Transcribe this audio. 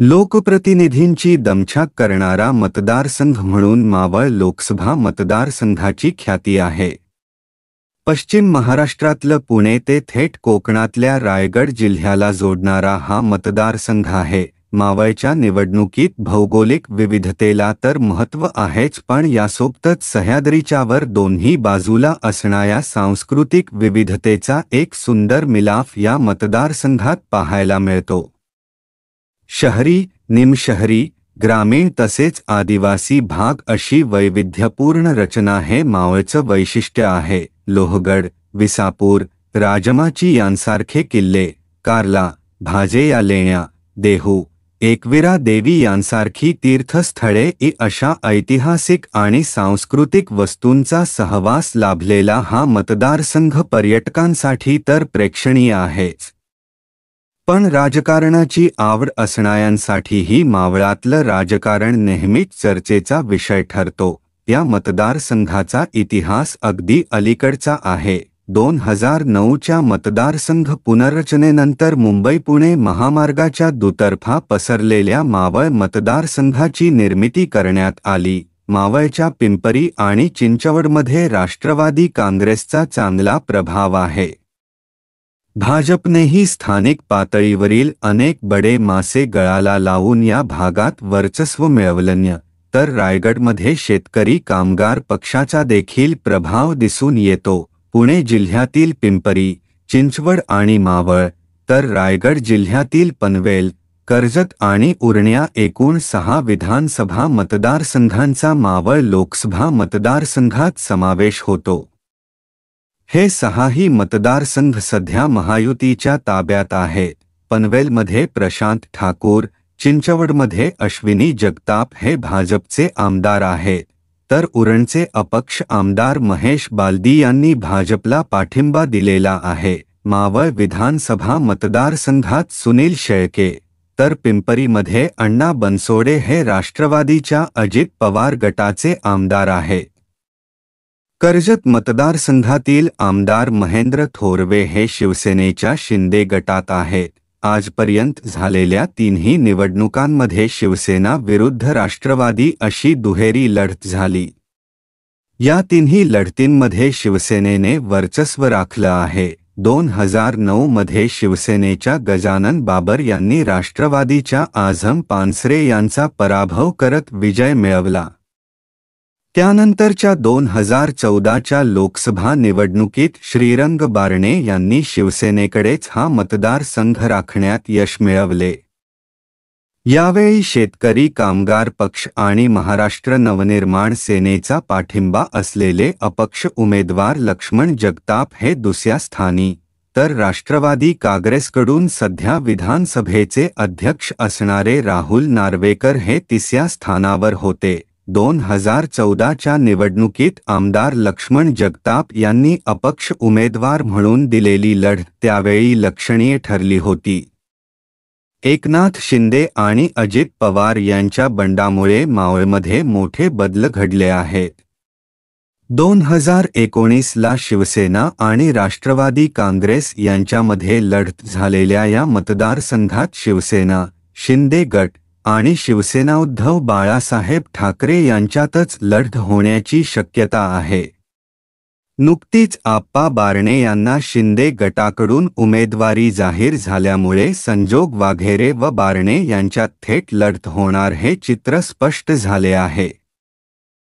लोकप्रतिनिधींची दमछाक करणारा मतदारसंघ म्हणून मावळ लोकसभा मतदारसंघाची ख्याती आहे. पश्चिम महाराष्ट्रातलं पुणे ते थेट कोकणातल्या रायगड जिल्ह्याला जोडणारा हा मतदारसंघ आहे. मावळच्या निवडणुकीत भौगोलिक विविधतेला तर महत्त्व आहेच, पण यासोबतच सह्याद्रीच्या वर दोन्ही बाजूला असणाऱ्या सांस्कृतिक विविधतेचा एक सुंदर मिलाफ या मतदारसंघात पाहायला मिळतो. शहरी, निमशहरी, ग्रामीण तसेच आदिवासी भाग अशी वैविध्यपूर्ण रचना हे मावळचं वैशिष्ट्य आहे. लोहगड, विसापूर, राजमाची यांसारखे किल्ले, कार्ला, भाजे या लेण्या, देहू, एकविरा देवी यांसारखी तीर्थस्थळे अशा ऐतिहासिक आणि सांस्कृतिक वस्तूंचा सहवास लाभलेला हा मतदारसंघ पर्यटकांसाठी तर प्रेक्षणीय आहेच. पण राजकारणाची आवड असणाऱ्यांसाठीही मावळातलं राजकारण नेहमीच चर्चेचा विषय ठरतो. या मतदारसंघाचा इतिहास अगदी अलीकडचा आहे. 2009च्या मतदारसंघ पुनर्रचनेनंतर मुंबई-पुणे महामार्गाच्या दुतर्फा पसरलेल्या मावळ मतदारसंघाची निर्मिती करण्यात आली. मावळच्या पिंपरी आणि चिंचवडमध्ये राष्ट्रवादी काँग्रेसचा चांगला प्रभाव आहे. भाजपनेही स्थानिक पातळीवरील अनेक बडे मासे गळाला लावून या भागात वर्चस्व मिळवलं, तर रायगडमध्ये शेतकरी कामगार पक्षाचा देखील प्रभाव दिसून येतो. पुणे जिल्ह्यातील पिंपरी, चिंचवड आणि मावळ, तर रायगड जिल्ह्यातील पनवेल, कर्जत आणि उरण्या एकूण 6 विधानसभा मतदारसंघांचा मावळ लोकसभा मतदारसंघात समावेश होतो. हे 6ही मतदारसंघ सध्या महायुतीच्या ताब्यात आहेत. पनवेलमध्ये प्रशांत ठाकूर, चिंचवडमध्ये अश्विनी जगताप हे भाजपचे आमदार आहेत, तर उरणचे अपक्ष आमदार महेश बालदी यांनी भाजपला पाठिंबा दिलेला आहे. मावळ विधानसभा मतदारसंघात सुनील शेळके, तर पिंपरीमध्ये अण्णा बनसोडे हे राष्ट्रवादीच्या अजित पवार गटाचे आमदार आहेत. कर्जत मतदारसंघातील आमदार महेंद्र थोरवे हे शिवसेनेच्या शिंदे गटात आहेत. आजपर्यंत झालेल्या 3ही निवडणुकांमध्ये शिवसेना विरुद्ध राष्ट्रवादी अशी दुहेरी लढत झाली. या 3ही लढतींमध्ये शिवसेनेने वर्चस्व राखलं आहे. 2009 मध्ये शिवसेनेच्या गजानन बाबर यांनी राष्ट्रवादीच्या आझम पानसरे यांचा पराभव करत विजय मिळवला. त्यानंतरच्या 2014च्या लोकसभा निवडणुकीत श्रीरंग बारणे यांनी शिवसेनेकडेच हा मतदारसंघ राखण्यात यश मिळवले. यावेळी शेतकरी कामगार पक्ष आणि महाराष्ट्र नवनिर्माण सेनेचा पाठिंबा असलेले अपक्ष उमेदवार लक्ष्मण जगताप हे दुसऱ्या स्थानी, तर राष्ट्रवादी काँग्रेसकडून सध्या विधानसभेचे अध्यक्ष असणारे राहुल नार्वेकर हे 3ऱ्या स्थानावर होते. 2014च्या निवडणुकीत आमदार लक्ष्मण जगताप यांनी अपक्ष उमेदवार म्हणून दिलेली लढत त्यावेळी लक्षणीय ठरली होती. एकनाथ शिंदे आणि अजित पवार यांच्या बंडामुळे मावळमध्ये मोठे बदल घडले आहेत. 2019ला शिवसेना आणि राष्ट्रवादी काँग्रेस यांच्यामध्ये लढत झालेल्या या मतदारसंघात शिवसेना, शिंदे गट आणि शिवसेना उद्धव बाळासाहेब ठाकरे यांच्यातच लढत होण्याची शक्यता आहे. नुकतीच आप्पा बारणे यांना शिंदे गटाकडून उमेदवारी जाहीर झाल्यामुळे संजोग वाघेरे व बारणे यांच्यात थेट लढत होणार हे चित्र स्पष्ट झाले आहे.